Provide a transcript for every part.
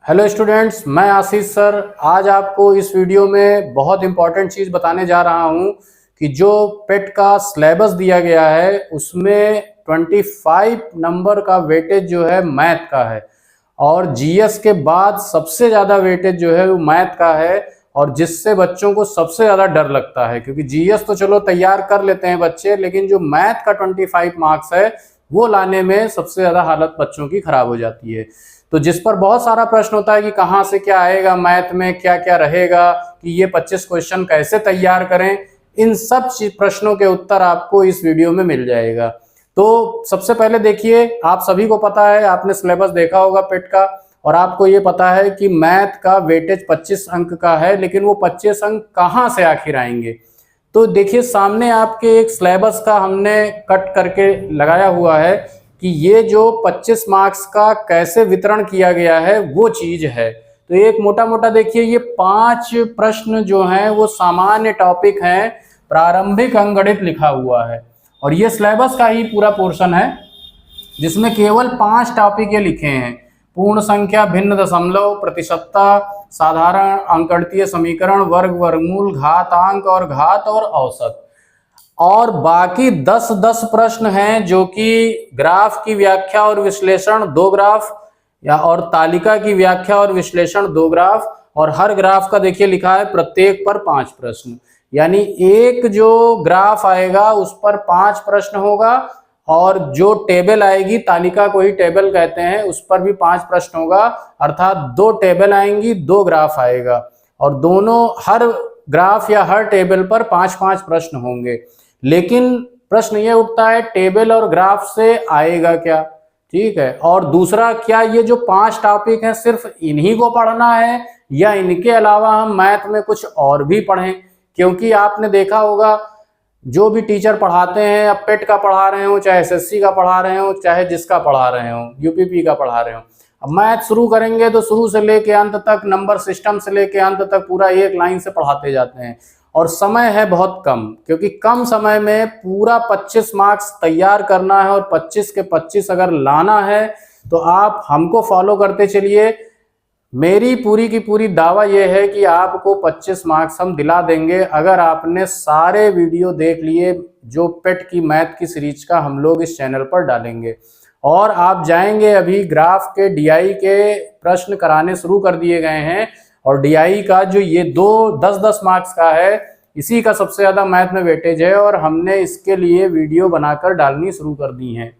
Hello students, मैं आशीष sir आज आपको इस वीडियो में बहुत इंपॉर्टेंट चीज़ बताने जा रहा हूं कि जो पेट का सिलेबस दिया गया है उसमें 25 नंबर का वेटेज जो है मैथ का है और जीएस के बाद सबसे ज़्यादा वेटेज जो है वो मैथ का है। और जिससे बच्चों को सबसे ज़्यादा डर लगता है क्योंकि जीएस तो चलो तैयार कर लेते हैं बच्चे, लेकिन जो मैथ का 25 मार्क्स है वो लाने में सबसे ज़्यादा हालत बच्चों की खराब हो जाती है। तो जिस पर बहुत सारा प्रश्न होता है कि कहाँ से क्या आएगा, मैथ में क्या क्या रहेगा, कि ये 25 क्वेश्चन कैसे तैयार करें, इन सब प्रश्नों के उत्तर आपको इस वीडियो में मिल जाएगा। तो सबसे पहले देखिए, आप सभी को पता है, आपने सिलेबस देखा होगा पेट का और आपको ये पता है कि मैथ का वेटेज 25 अंक का है, लेकिन वो 25 अंक कहाँ से आखिर आएंगे। तो देखिए सामने आपके एक सिलेबस का हमने कट करके लगाया हुआ है कि ये जो 25 मार्क्स का कैसे वितरण किया गया है वो चीज है। तो एक मोटा मोटा देखिए, ये 5 प्रश्न जो हैं वो सामान्य टॉपिक हैं, प्रारंभिक अंकगणित लिखा हुआ है और ये सिलेबस का ही पूरा पोर्शन है जिसमें केवल 5 टॉपिक ये लिखे हैं। पूर्ण संख्या, भिन्न दशमलव, प्रतिशतता, साधारण अंकगणितीय समीकरण, वर्ग, वर्गमूल, घातांक और घात और औसत। और बाकी 10-10 प्रश्न हैं जो कि ग्राफ की व्याख्या और विश्लेषण 2 ग्राफ या और तालिका की व्याख्या और विश्लेषण 2 ग्राफ, और हर ग्राफ का देखिए लिखा है प्रत्येक पर 5 प्रश्न, यानी एक जो ग्राफ आएगा उस पर 5 प्रश्न होगा और जो टेबल आएगी, तालिका को ही टेबल कहते हैं, उस पर भी 5 प्रश्न होगा। अर्थात 2 टेबल आएंगी, 2 ग्राफ आएगा और दोनों हर ग्राफ या हर टेबल पर 5-5 प्रश्न होंगे। लेकिन प्रश्न ये उठता है टेबल और ग्राफ से आएगा क्या, ठीक है। और दूसरा, क्या ये जो 5 टॉपिक हैं सिर्फ इन्हीं को पढ़ना है या इनके अलावा हम मैथ में कुछ और भी पढ़ें। क्योंकि आपने देखा होगा जो भी टीचर पढ़ाते हैं, अब पेट का पढ़ा रहे हो, चाहे एसएससी का पढ़ा रहे हो, चाहे जिसका पढ़ा रहे हो, यूपीपी का पढ़ा रहे हो, अब मैथ शुरू करेंगे तो शुरू से लेके अंत तक, नंबर सिस्टम से लेके अंत तक पूरा एक लाइन से पढ़ाते जाते हैं और समय है बहुत कम, क्योंकि कम समय में पूरा 25 मार्क्स तैयार करना है और 25 के 25 अगर लाना है तो आप हमको फॉलो करते चलिए। मेरी पूरी की पूरी दावा यह है कि आपको 25 मार्क्स हम दिला देंगे अगर आपने सारे वीडियो देख लिए जो पेट की मैथ की सीरीज का हम लोग इस चैनल पर डालेंगे। और आप जाएंगे, अभी ग्राफ के डीआई के प्रश्न कराने शुरू कर दिए गए हैं और डीआई का जो ये 10-10 मार्क्स का है, इसी का सबसे ज्यादा मैथ में वेटेज है और हमने इसके लिए वीडियो बनाकर डालनी शुरू कर दी है।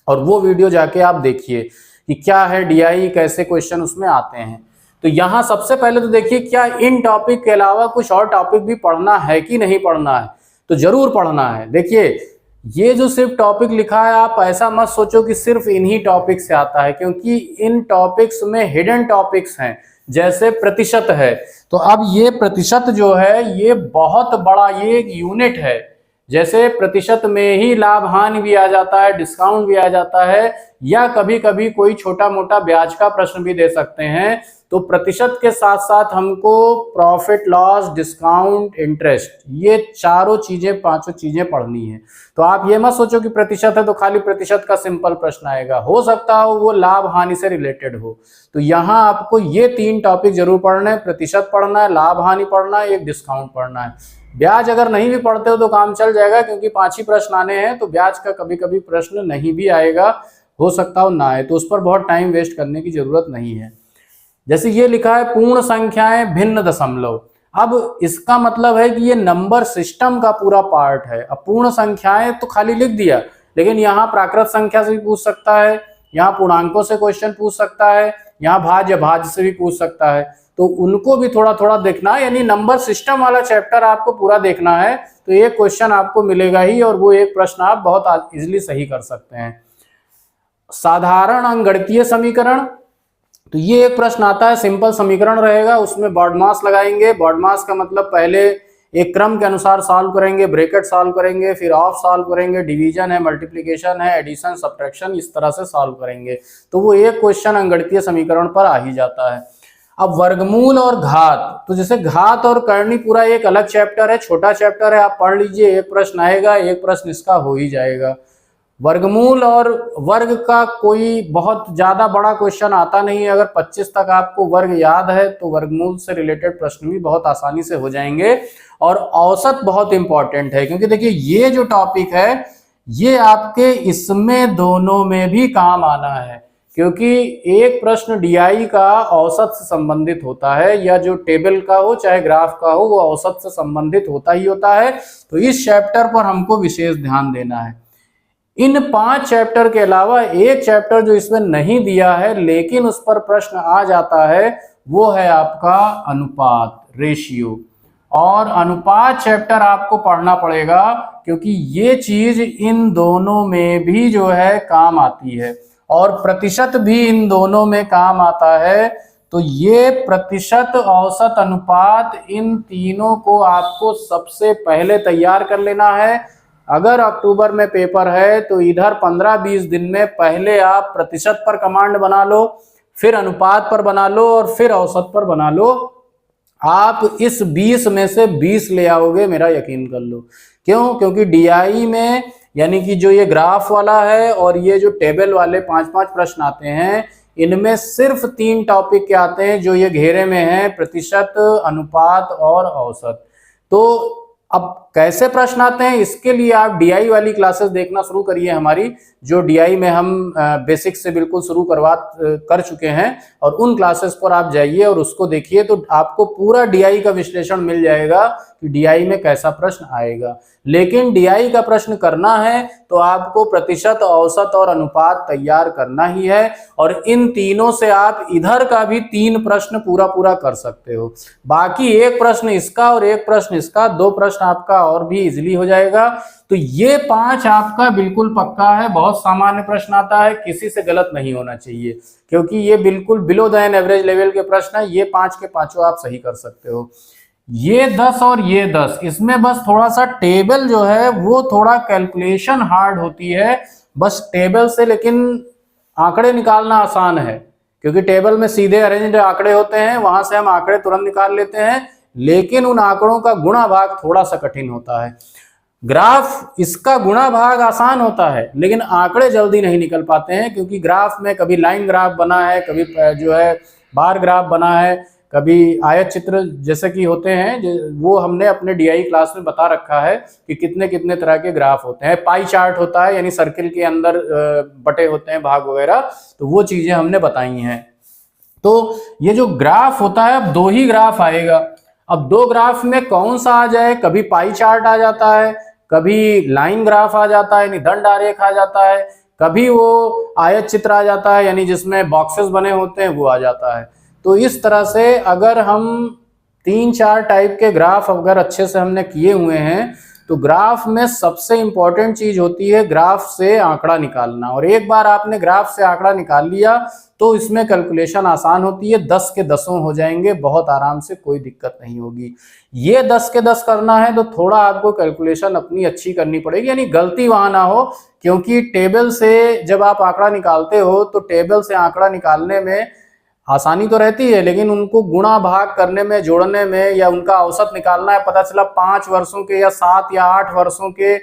और वो वीडियो जाके आप देखिए कि क्या है डीआई, कैसे क्वेश्चन उसमें आते हैं। तो यहाँ सबसे पहले तो देखिए, क्या इन टॉपिक के अलावा कुछ और टॉपिक भी पढ़ना है कि नहीं पढ़ना है। तो जरूर पढ़ना है। देखिए ये जो सिर्फ टॉपिक लिखा है, आप ऐसा मत सोचो कि सिर्फ इन्हीं टॉपिक से आता है, क्योंकि इन टॉपिक्स में हिडन टॉपिक्स हैं, जैसे प्रतिशत है। तो अब ये प्रतिशत जो है ये बहुत बड़ा, ये एक यूनिट है। जैसे प्रतिशत में ही लाभ हानि भी आ जाता है, डिस्काउंट भी आ जाता है, या कभी कभी कोई छोटा मोटा ब्याज का प्रश्न भी दे सकते हैं। तो प्रतिशत के साथ साथ हमको प्रॉफिट, लॉस, डिस्काउंट, इंटरेस्ट, ये चारों चीजें, 5 चीजें पढ़नी है। तो आप ये मत सोचो कि प्रतिशत है तो खाली प्रतिशत का सिंपल प्रश्न आएगा, हो सकता हो वो लाभ हानि से रिलेटेड हो। तो यहाँ आपको ये 3 टॉपिक जरूर पढ़ना है, प्रतिशत पढ़ना है, लाभ हानि पढ़ना है, एक डिस्काउंट पढ़ना है। ब्याज अगर नहीं भी पढ़ते हो तो काम चल जाएगा, क्योंकि 5 ही प्रश्न आने हैं, तो ब्याज का कभी कभी प्रश्न नहीं भी आएगा, हो सकता हो ना आए, तो उस पर बहुत टाइम वेस्ट करने की जरूरत नहीं है। जैसे ये लिखा है पूर्ण संख्याएं भिन्न दशमलव, अब इसका मतलब है कि ये नंबर सिस्टम का पूरा पार्ट है। अब पूर्ण संख्याएं तो खाली लिख दिया, लेकिन यहाँ प्राकृत संख्या से भी पूछ सकता है, यहाँ पूर्णांकों से क्वेश्चन पूछ सकता है, यहाँ भाज्य भाज्य से भी पूछ सकता है, तो उनको भी थोड़ा थोड़ा देखना है। यानी नंबर सिस्टम वाला चैप्टर आपको पूरा देखना है तो एक क्वेश्चन आपको मिलेगा ही, और वो एक प्रश्न आप बहुत इजीली सही कर सकते हैं। साधारण अंकगणितीय समीकरण, तो ये एक प्रश्न आता है, सिंपल समीकरण रहेगा, उसमें बॉडमास लगाएंगे। बॉडमास का मतलब पहले एक क्रम के अनुसार सॉल्व करेंगे, ब्रैकेट सॉल्व करेंगे, फिर ऑफ सॉल्व करेंगे, डिवीजन है, मल्टीप्लिकेशन है, एडिशन, सब्ट्रैक्शन, इस तरह से सॉल्व करेंगे। तो वो एक क्वेश्चन अंकगणितीय समीकरण पर आ ही जाता है। अब वर्गमूल और घात, तो जैसे घात और करनी पूरा एक अलग चैप्टर है, छोटा चैप्टर है, आप पढ़ लीजिए, एक प्रश्न आएगा, एक प्रश्न इसका हो ही जाएगा। वर्गमूल और वर्ग का कोई बहुत ज्यादा बड़ा क्वेश्चन आता नहीं है। अगर 25 तक आपको वर्ग याद है तो वर्गमूल से रिलेटेड प्रश्न भी बहुत आसानी से हो जाएंगे। और औसत बहुत इंपॉर्टेंट है, क्योंकि देखिए ये जो टॉपिक है ये आपके इसमें दोनों में भी काम आना है, क्योंकि एक प्रश्न डीआई का औसत से संबंधित होता है, या जो टेबल का हो चाहे ग्राफ का हो वो औसत से संबंधित होता ही होता है। तो इस चैप्टर पर हमको विशेष ध्यान देना है। इन 5 चैप्टर के अलावा एक चैप्टर जो इसमें नहीं दिया है लेकिन उस पर प्रश्न आ जाता है, वो है आपका अनुपात, रेशियो। और अनुपात चैप्टर आपको पढ़ना पड़ेगा, क्योंकि ये चीज इन दोनों में भी जो है काम आती है, और प्रतिशत भी इन दोनों में काम आता है। तो ये प्रतिशत, औसत, अनुपात, इन तीनों को आपको सबसे पहले तैयार कर लेना है। अगर अक्टूबर में पेपर है तो इधर 15-20 दिन में पहले आप प्रतिशत पर कमांड बना लो, फिर अनुपात पर बना लो, और फिर औसत पर बना लो। आप इस 20 में से 20 ले आओगे, मेरा यकीन कर लो। क्यों? क्योंकि डीआई में यानी कि जो ये ग्राफ वाला है और ये जो टेबल वाले 5-5 प्रश्न आते हैं, इनमें सिर्फ 3 टॉपिक के आते हैं जो ये घेरे में हैं, प्रतिशत, अनुपात और औसत। तो अब कैसे प्रश्न आते हैं इसके लिए आप डीआई वाली क्लासेस देखना शुरू करिए हमारी, जो डीआई में हम बेसिक से बिल्कुल शुरू कर चुके हैं, और उन क्लासेस पर आप जाइए और उसको देखिए, तो आपको पूरा डीआई का विश्लेषण मिल जाएगा कि डीआई में कैसा प्रश्न आएगा। लेकिन डीआई का प्रश्न करना है तो आपको प्रतिशत, औसत और अनुपात तैयार करना ही है, और इन तीनों से आप इधर का भी 3 प्रश्न पूरा कर सकते हो। बाकी एक प्रश्न इसका और एक प्रश्न इसका, 2 प्रश्न आपका और भी इजीली हो जाएगा। तो ये 5 आपका बिल्कुल पक्का है। बहुत सामान्य प्रश्न आता है, किसी से गलत नहीं होना चाहिए, क्योंकि ये बिल्कुल बिलो द एवरेज लेवल के प्रश्न है। ये 5 के 5 आप सही कर सकते हो। ये 10 और ये 10, इसमें बस थोड़ा सा टेबल जो है वो थोड़ा कैलकुलेशन हार्ड होती है बस टेबल से, लेकिन आंकड़े निकालना आसान है, क्योंकि टेबल में सीधे अरेंज्ड आंकड़े होते हैं, वहां से हम आंकड़े तुरंत निकाल लेते हैं। लेकिन उन आंकड़ों का गुणा भाग थोड़ा सा कठिन होता है। ग्राफ, इसका गुणा भाग आसान होता है, लेकिन आंकड़े जल्दी नहीं निकल पाते हैं, क्योंकि ग्राफ में कभी लाइन ग्राफ बना है, कभी जो है बार ग्राफ बना है, कभी आयत चित्र जैसे कि होते हैं, वो हमने अपने डीआई क्लास में बता रखा है कि कितने कितने तरह के ग्राफ होते हैं। पाई चार्ट होता है, यानी सर्किल के अंदर बटे होते हैं भाग वगैरह, तो वो चीजें हमने बताई हैं। तो ये जो ग्राफ होता है, अब 2 ही ग्राफ आएगा। अब 2 ग्राफ में कौन सा आ जाए? कभी पाई चार्ट आ जाता है, कभी लाइन ग्राफ आ जाता है यानी दंड आरेख आ जाता है, कभी वो आयत चित्र आ जाता है यानी जिसमें बॉक्सेस बने होते हैं वो आ जाता है। तो इस तरह से अगर हम 3-4 टाइप के ग्राफ अगर अच्छे से हमने किए हुए हैं, तो ग्राफ में सबसे इंपॉर्टेंट चीज होती है ग्राफ से आंकड़ा निकालना। और एक बार आपने ग्राफ से आंकड़ा निकाल लिया तो इसमें कैलकुलेशन आसान होती है, 10 के 10 हो जाएंगे बहुत आराम से, कोई दिक्कत नहीं होगी। ये 10 के 10 करना है तो थोड़ा आपको कैलकुलेशन अपनी अच्छी करनी पड़ेगी, यानी गलती वहां ना हो, क्योंकि टेबल से जब आप आंकड़ा निकालते हो तो टेबल से आंकड़ा निकालने में आसानी तो रहती है, लेकिन उनको गुणा भाग करने में, जोड़ने में, या उनका औसत निकालना है, पता चला 5 वर्षों के या 7 या 8 वर्षों के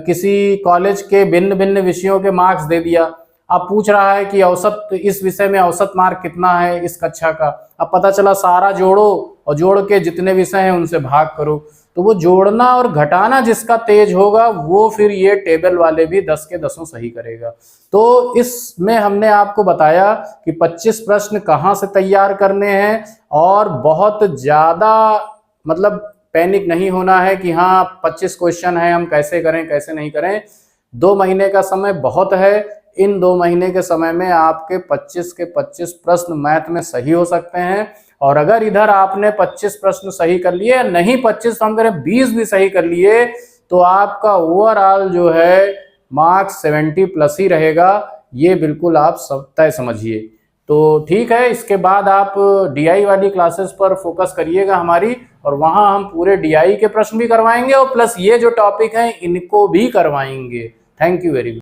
किसी कॉलेज के भिन्न भिन्न विषयों के मार्क्स दे दिया। अब पूछ रहा है कि औसत, इस विषय में औसत मार्क कितना है इस कक्षा का। अब पता चला सारा जोड़ो और जोड़ के जितने विषय हैं उनसे भाग करो। तो वो जोड़ना और घटाना जिसका तेज होगा वो फिर ये टेबल वाले भी 10 के 10 सही करेगा। तो इसमें हमने आपको बताया कि 25 प्रश्न कहाँ से तैयार करने हैं, और बहुत ज्यादा मतलब पैनिक नहीं होना है कि हाँ 25 क्वेश्चन है, हम कैसे करें कैसे नहीं करें। 2 महीने का समय बहुत है। इन 2 महीने के समय में आपके 25 के 25 प्रश्न मैथ में सही हो सकते हैं। और अगर इधर आपने 25 प्रश्न सही कर लिए, नहीं 25 हम करें 20 भी सही कर लिए, तो आपका ओवरऑल जो है मार्क्स 70+ ही रहेगा। ये बिल्कुल आप सब तय समझिए। तो ठीक है, इसके बाद आप डीआई वाली क्लासेस पर फोकस करिएगा हमारी, और वहां हम पूरे डीआई के प्रश्न भी करवाएंगे और प्लस ये जो टॉपिक हैं इनको भी करवाएंगे। Thank you very much.